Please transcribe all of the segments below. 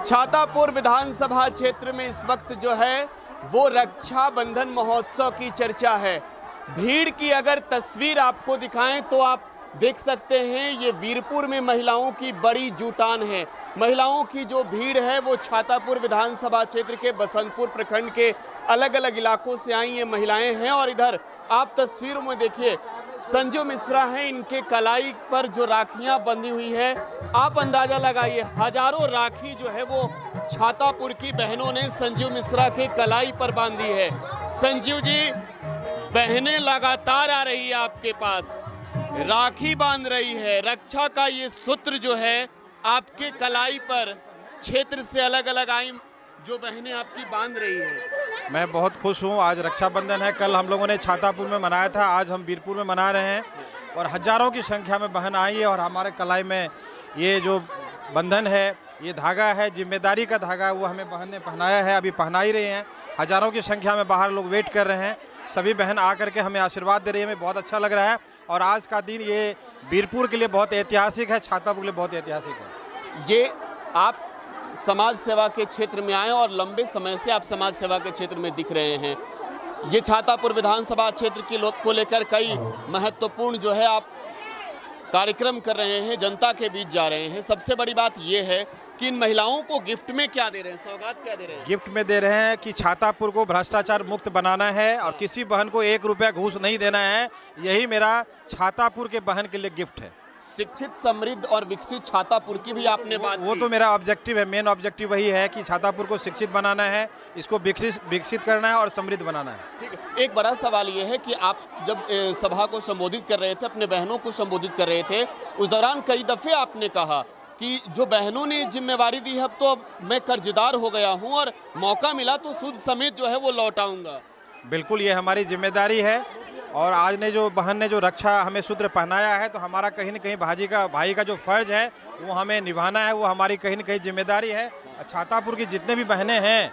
छातापुर विधानसभा क्षेत्र में इस वक्त जो है वो रक्षाबंधन महोत्सव की चर्चा है। भीड़ की अगर तस्वीर आपको दिखाएं तो आप देख सकते हैं ये वीरपुर में महिलाओं की बड़ी जुटान है। महिलाओं की जो भीड़ है वो छातापुर विधानसभा क्षेत्र के बसंतपुर प्रखंड के अलग अलग इलाकों से आई ये महिलाएं हैं। और इधर आप तस्वीरों में देखिए संजू मिश्रा हैं, इनके कलाई पर जो राखियां बंधी हुई है आप अंदाजा लगाइए, हजारों राखी जो है वो छातापुर की बहनों ने संजू मिश्रा के कलाई पर बांधी है। संजू जी, बहनें लगातार आ रही है आपके पास, राखी बांध रही है, रक्षा का ये सूत्र जो है आपके कलाई पर क्षेत्र से अलग अलग आई जो बहनें आपकी बांध रही हैं। मैं बहुत खुश हूँ। आज रक्षाबंधन है, कल हम लोगों ने छातापुर में मनाया था, आज हम वीरपुर में मना रहे हैं और हजारों की संख्या में बहन आई है। और हमारे कलाई में ये जो बंधन है, ये धागा है, जिम्मेदारी का धागा, वो हमें बहन ने पहनाया है, अभी पहना ही रही हैं। हजारों की संख्या में बाहर लोग वेट कर रहे हैं, सभी बहन आकर के हमें आशीर्वाद दे रही है, हमें बहुत अच्छा लग रहा है। और आज का दिन ये वीरपुर के लिए बहुत ऐतिहासिक है, छातापुर के लिए बहुत ऐतिहासिक है। ये आप समाज सेवा के क्षेत्र में आए और लंबे समय से आप समाज सेवा के क्षेत्र में दिख रहे हैं। ये छातापुर विधानसभा क्षेत्र के लोग को लेकर कई महत्वपूर्ण जो है आप कार्यक्रम कर रहे हैं, जनता के बीच जा रहे हैं। सबसे बड़ी बात ये है कि इन महिलाओं को गिफ्ट में क्या दे रहे हैं, सौगात क्या दे रहे हैं? गिफ्ट में दे रहे हैं कि छातापुर को भ्रष्टाचार मुक्त बनाना है और किसी बहन को 1 रुपया घूस नहीं देना है। यही मेरा छातापुर के बहन के लिए गिफ्ट है। शिक्षित, समृद्ध और विकसित छातापुर की भी आपने बात वो तो मेरा ऑब्जेक्टिव है, मेन ऑब्जेक्टिव वही है कि छातापुर को शिक्षित बनाना है, इसको विकसित करना है और समृद्ध बनाना है। ठीक है। एक बड़ा सवाल ये है कि आप जब सभा को संबोधित कर रहे थे, अपने बहनों को संबोधित कर रहे थे, उस दौरान कई दफे आपने कहा कि जो बहनों ने जिम्मेवारी दी है, अब तो मैं कर्जदार हो गया हूँ और मौका मिला तो सूद समेत जो है वो लौटाऊंगा। बिल्कुल, ये हमारी जिम्मेदारी है। और आज ने जो बहन ने जो रक्षा हमें सूत्र पहनाया है, तो हमारा कहीं न कहीं भाई का जो फर्ज है वो हमें निभाना है, वो हमारी कहीं न कहीं जिम्मेदारी है। छातापुर की जितने भी बहनें हैं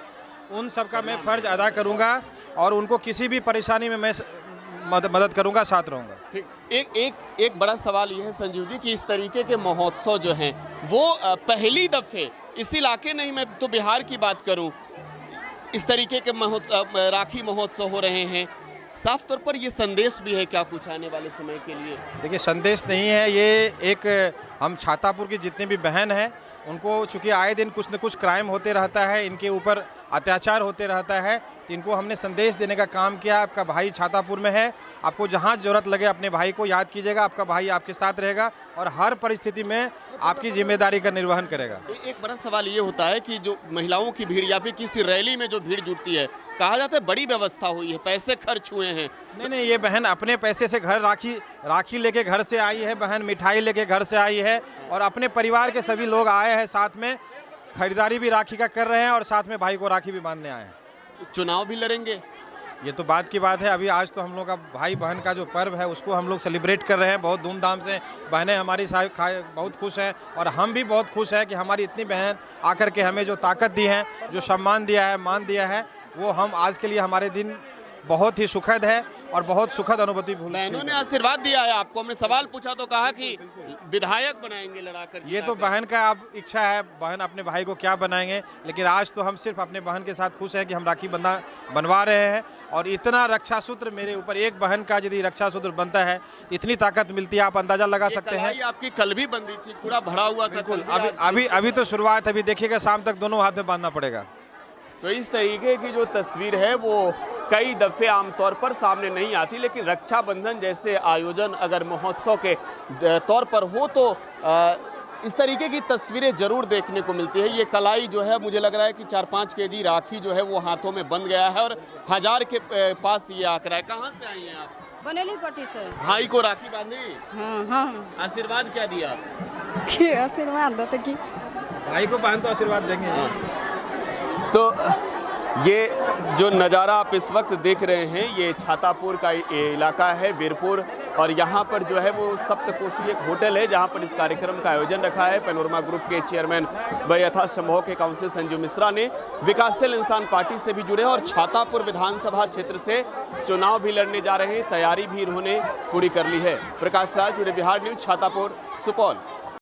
उन सब का मैं फ़र्ज अदा करूंगा और उनको किसी भी परेशानी में मैं मदद करूंगा, साथ रहूंगा। ठीक। एक बड़ा सवाल ये है संजीव जी कि इस तरीके के महोत्सव जो हैं वो पहली दफ़े इस इलाके नहीं, मैं तो बिहार की बात करूँ, इस तरीके के राखी महोत्सव हो रहे हैं। साफ तौर पर ये संदेश भी है क्या कुछ आने वाले समय के लिए? देखिए, संदेश नहीं है, ये एक हम छातापुर की जितनी भी बहन हैं उनको चूँकि आए दिन कुछ न कुछ क्राइम होते रहता है, इनके ऊपर अत्याचार होते रहता है, तो इनको हमने संदेश देने का काम किया। आपका भाई छातापुर में है, आपको जहाँ ज़रूरत लगे अपने भाई को याद कीजिएगा, आपका भाई आपके साथ रहेगा और हर परिस्थिति में आपकी जिम्मेदारी का निर्वहन करेगा। एक बड़ा सवाल ये होता है कि जो महिलाओं की भीड़ या फिर किसी रैली में जो भीड़ जुटती है, कहा जाता है बड़ी व्यवस्था हुई है, पैसे खर्च हुए हैं। नहीं, ये बहन अपने पैसे से घर राखी लेके घर से आई है, बहन मिठाई लेके घर से आई है और अपने परिवार के सभी लोग आए हैं, साथ में खरीदारी भी राखी का कर रहे हैं और साथ में भाई को राखी भी बांधने आए हैं। तो चुनाव भी लड़ेंगे? ये तो बात की बात है। अभी आज तो हम लोग का भाई बहन का जो पर्व है उसको हम लोग सेलिब्रेट कर रहे हैं बहुत धूमधाम से। बहनें हमारी बहुत खुश हैं और हम भी बहुत खुश हैं कि हमारी इतनी बहन आकर के हमें जो ताकत दी है, जो सम्मान दिया है, मान दिया है, वो हम आज के लिए हमारे दिन बहुत ही सुखद है और बहुत सुखद अनुभूति। बहनों ने आशीर्वाद दिया है आपको, हमने सवाल पूछा तो कहा कि विधायक बनाएंगे लड़ाकर। ये तो बहन का अब इच्छा है, बहन अपने भाई को क्या बनाएंगे, लेकिन आज तो हम सिर्फ अपने बहन के साथ खुश हैं कि हम राखी बनवा रहे हैं। और इतना रक्षा सूत्र मेरे ऊपर, एक बहन का यदि रक्षा सूत्र बनता है इतनी ताकत मिलती है, आप अंदाजा लगा सकते हैं। आपकी कल भी बंदी थी, पूरा भरा हुआ था। अभी तो शुरुआत, अभी देखिएगा शाम तक दोनों हाथ में बांधना पड़ेगा। तो इस तरीके की जो तस्वीर है वो कई दफ़े आमतौर पर सामने नहीं आती, लेकिन रक्षाबंधन जैसे आयोजन अगर महोत्सव के तौर पर हो तो इस तरीके की तस्वीरें जरूर देखने को मिलती है। ये कलाई जो है मुझे लग रहा है कि 4-5 केजी राखी जो है वो हाथों में बंध गया है और 1000 के पास ये आंकड़ा है। कहाँ से आई हैं आप? बनेली पट्टी से। भाई को राखी बांधी? हाँ। आशीर्वाद क्या दिया? आशीर्वाद देते कि भाई को बांध तो आशीर्वाद देंगे। तो ये जो नज़ारा आप इस वक्त देख रहे हैं ये छातापुर का इलाका है, वीरपुर, और यहाँ पर जो है वो सप्तकोशी एक होटल है जहाँ पर इस कार्यक्रम का आयोजन रखा है। पैनोरमा ग्रुप के चेयरमैन व यथा संभव के काउंसिल संजू मिश्रा ने विकासशील इंसान पार्टी से भी जुड़े और छातापुर विधानसभा क्षेत्र से चुनाव भी लड़ने जा रहे हैं, तैयारी भी इन्होंने पूरी कर ली है। प्रकाश राज, जुड़े बिहार न्यूज, छातापुर, सुपौल।